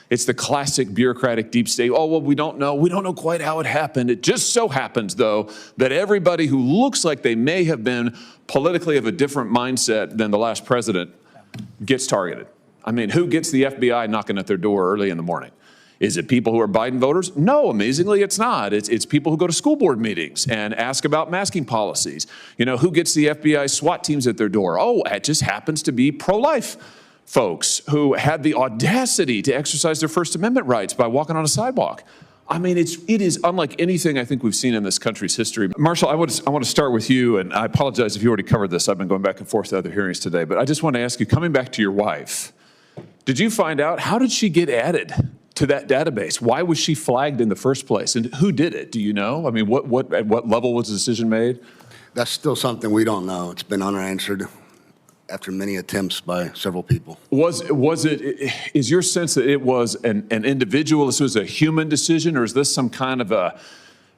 It's the classic bureaucratic deep state. Oh, well, we don't know. We don't know quite how it happened. It just so happens, though, that everybody who looks like they may have been politically of a different mindset than the last president gets targeted. I mean, who gets the FBI knocking at their door early in the morning? Is it people who are Biden voters? No, amazingly, it's not. It's people who go to school board meetings and ask about masking policies. You know, who gets the FBI SWAT teams at their door? Oh, it just happens to be pro-life folks who had the audacity to exercise their First Amendment rights by walking on a sidewalk. I mean, it is unlike anything I think we've seen in this country's history. Marshall, I want to start with you, and I apologize if you already covered this. I've been going back and forth to other hearings today, but I just want to ask you, coming back to your wife, did you find out, how did she get added to that database? Why was she flagged in the first place? And who did it? Do you know? I mean, at what level was the decision made? That's still something we don't know. It's been unanswered after many attempts by several people. Is your sense that it was an individual, this was a human decision, or is this some kind of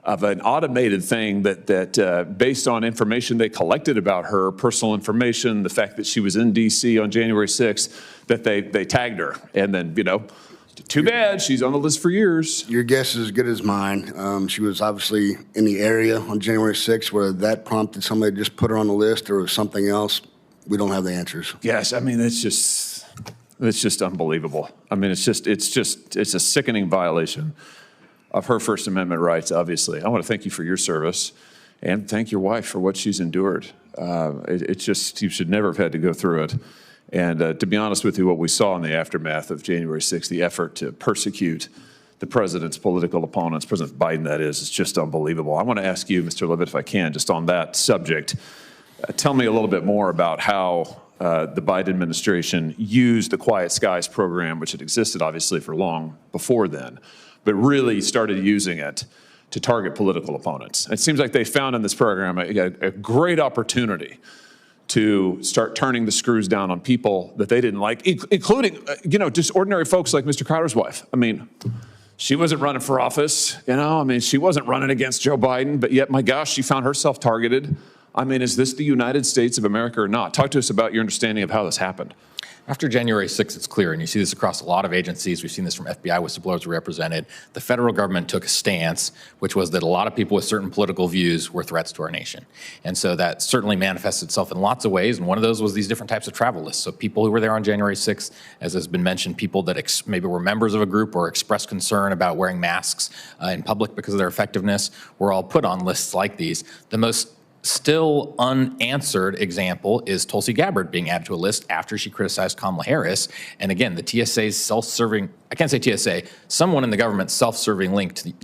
an automated thing that based on information they collected about her, personal information, the fact that she was in D.C. on January 6th, that they tagged her, and then, you know, too bad, she's on the list for years. Your guess is as good as mine. She was obviously in the area on January 6th, whether that prompted somebody to just put her on the list or something else. We don't have the answers. Yes, I mean, it's just unbelievable. I mean, it's a sickening violation of her First Amendment rights, obviously. I want to thank you for your service and thank your wife for what she's endured. It's just, you should never have had to go through it. And to be honest with you, what we saw in the aftermath of January 6th, the effort to persecute the president's political opponents, President Biden, that is, it's just unbelievable. I want to ask you, Mr. Levitt, if I can, just on that subject, tell me a little bit more about how the Biden administration used the Quiet Skies program, which had existed obviously for long before then, but really started using it to target political opponents. It seems like they found in this program a great opportunity to start turning the screws down on people that they didn't like, including, just ordinary folks like Mr. Crowder's wife. I mean, she wasn't running for office, she wasn't running against Joe Biden, but yet, my gosh, she found herself targeted. I mean, is this the United States of America or not? Talk to us about your understanding of how this happened. After January 6th, it's clear, and you see this across a lot of agencies. We've seen this from FBI whistleblowers we represented. The federal government took a stance, which was that a lot of people with certain political views were threats to our nation. And so that certainly manifests itself in lots of ways, and one of those was these different types of travel lists. So people who were there on January 6th, as has been mentioned, people that maybe were members of a group or expressed concern about wearing masks in public because of their effectiveness, were all put on lists like these. The most still unanswered example is Tulsi Gabbard being added to a list after she criticized Kamala Harris. And again, the TSA's self-serving, I can't say TSA, someone in the government's self-serving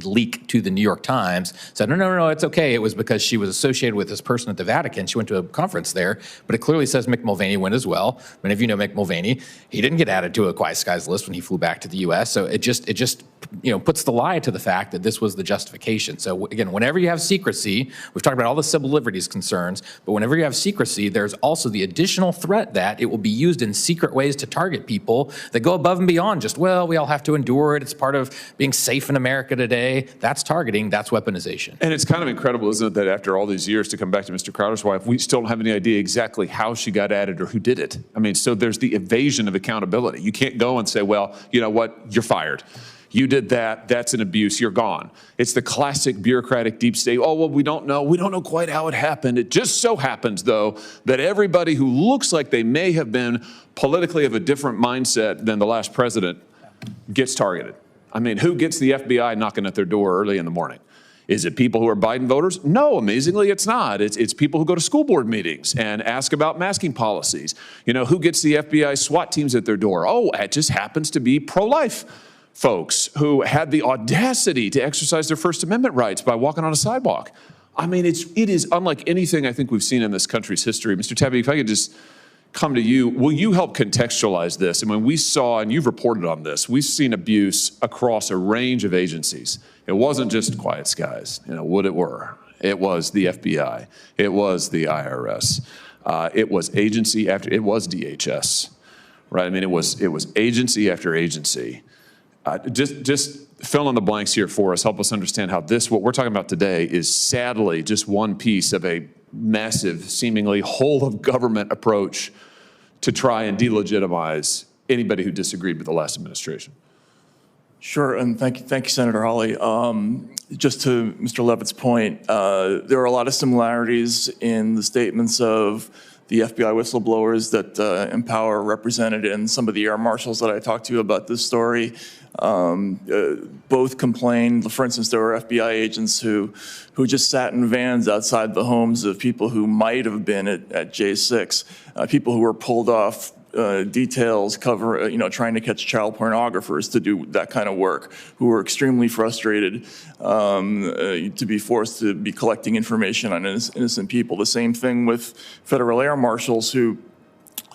leak to the New York Times said, no, it's okay. It was because she was associated with this person at the Vatican. She went to a conference there, but it clearly says Mick Mulvaney went as well. Many of you know Mick Mulvaney. He didn't get added to a Quiet Skies list when he flew back to the U.S. So it just puts the lie to the fact that this was the justification. So again, whenever you have secrecy, we've talked about all the civil liberties concerns, but whenever you have secrecy, there's also the additional threat that it will be used in secret ways to target people that go above and beyond just, well, we all have to endure it. It's part of being safe in America today. That's targeting. That's weaponization. And it's kind of incredible, isn't it, that after all these years, to come back to Mr. Crowder's wife, we still don't have any idea exactly how she got added or who did it. I mean, so there's the evasion of accountability. You can't go and say, well, you know what, you're fired. You did that, that's an abuse, you're gone. It's the classic bureaucratic deep state. Oh, well, we don't know quite how it happened. It just so happens, though, that everybody who looks like they may have been politically of a different mindset than the last president gets targeted. I mean, who gets the FBI knocking at their door early in the morning? Is it people who are Biden voters? No, amazingly, it's not. It's people who go to school board meetings and ask about masking policies. You know, who gets the FBI SWAT teams at their door? Oh, it just happens to be pro-life folks who had the audacity to exercise their First Amendment rights by walking on a sidewalk. I mean, it is unlike anything I think we've seen in this country's history. Mr. Tabby, if I could just come to you, will you help contextualize this? And when we saw, and you've reported on this, we've seen abuse across a range of agencies. It wasn't just Quiet Skies, what it were. It was the FBI. It was the IRS. It was agency after, it was DHS, right? I mean, it was agency after agency. Just fill in the blanks here for us. Help us understand how this, what we're talking about today, is sadly just one piece of a massive, seemingly whole of government approach to try and delegitimize anybody who disagreed with the last administration. Sure, and thank you, Senator Hawley. Just to Mr. Levitt's point, there are a lot of similarities in the statements of the FBI whistleblowers that Empower represented and some of the air marshals that I talked to about this story. Both complained. For instance, there were FBI agents who just sat in vans outside the homes of people who might have been at J6, people who were pulled off details trying to catch child pornographers to do that kind of work, who were extremely frustrated to be forced to be collecting information on innocent people. The same thing with federal air marshals who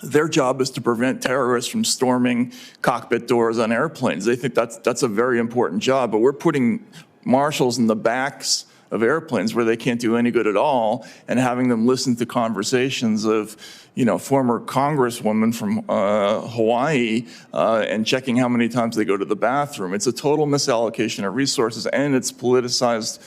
their job is to prevent terrorists from storming cockpit doors on airplanes. They think that's a very important job, but we're putting marshals in the backs of airplanes where they can't do any good at all, and having them listen to conversations of, former congresswoman from Hawaii and checking how many times they go to the bathroom. It's a total misallocation of resources, and it's politicized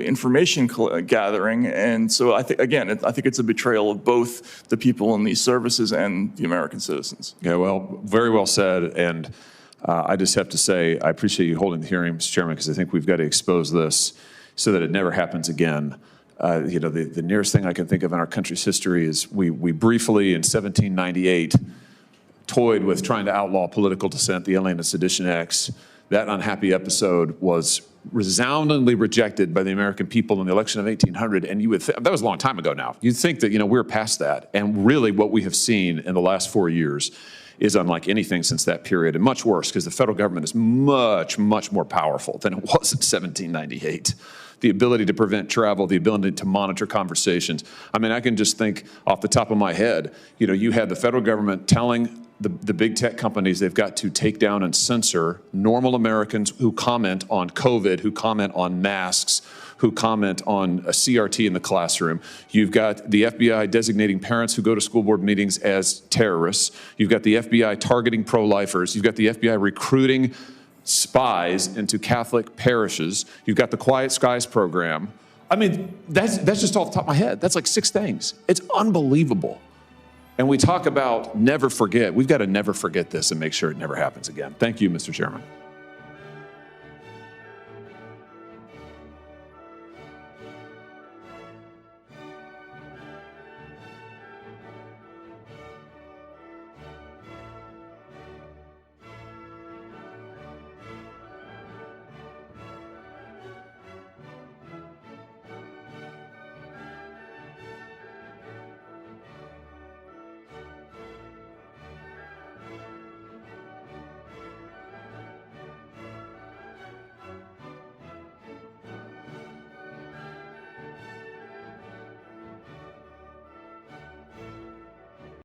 information gathering. And so I think it's a betrayal of both the people in these services and the American citizens. Yeah, well, very well said. And I just have to say, I appreciate you holding the hearing, Mr. Chairman, because I think we've got to expose this so that it never happens again. The nearest thing I can think of in our country's history is we briefly in 1798 toyed with trying to outlaw political dissent, the Alien and Sedition Acts. That unhappy episode was resoundingly rejected by the American people in the election of 1800, and you would that was a long time ago now. You'd think that we're past that, and really what we have seen in the last 4 years is unlike anything since that period, and much worse because the federal government is much, much more powerful than it was in 1798. The ability to prevent travel, the ability to monitor conversations. I mean, I can just think off the top of my head, you had the federal government telling the big tech companies they've got to take down and censor normal Americans who comment on COVID, who comment on masks, who comment on a CRT in the classroom. You've got the FBI designating parents who go to school board meetings as terrorists. You've got the FBI targeting pro-lifers. You've got the FBI recruiting spies into Catholic parishes. You've got the Quiet Skies program. I mean, that's just off the top of my head. That's like 6 things. It's unbelievable. And we talk about never forget. We've got to never forget this and make sure it never happens again. Thank you, Mr. Chairman.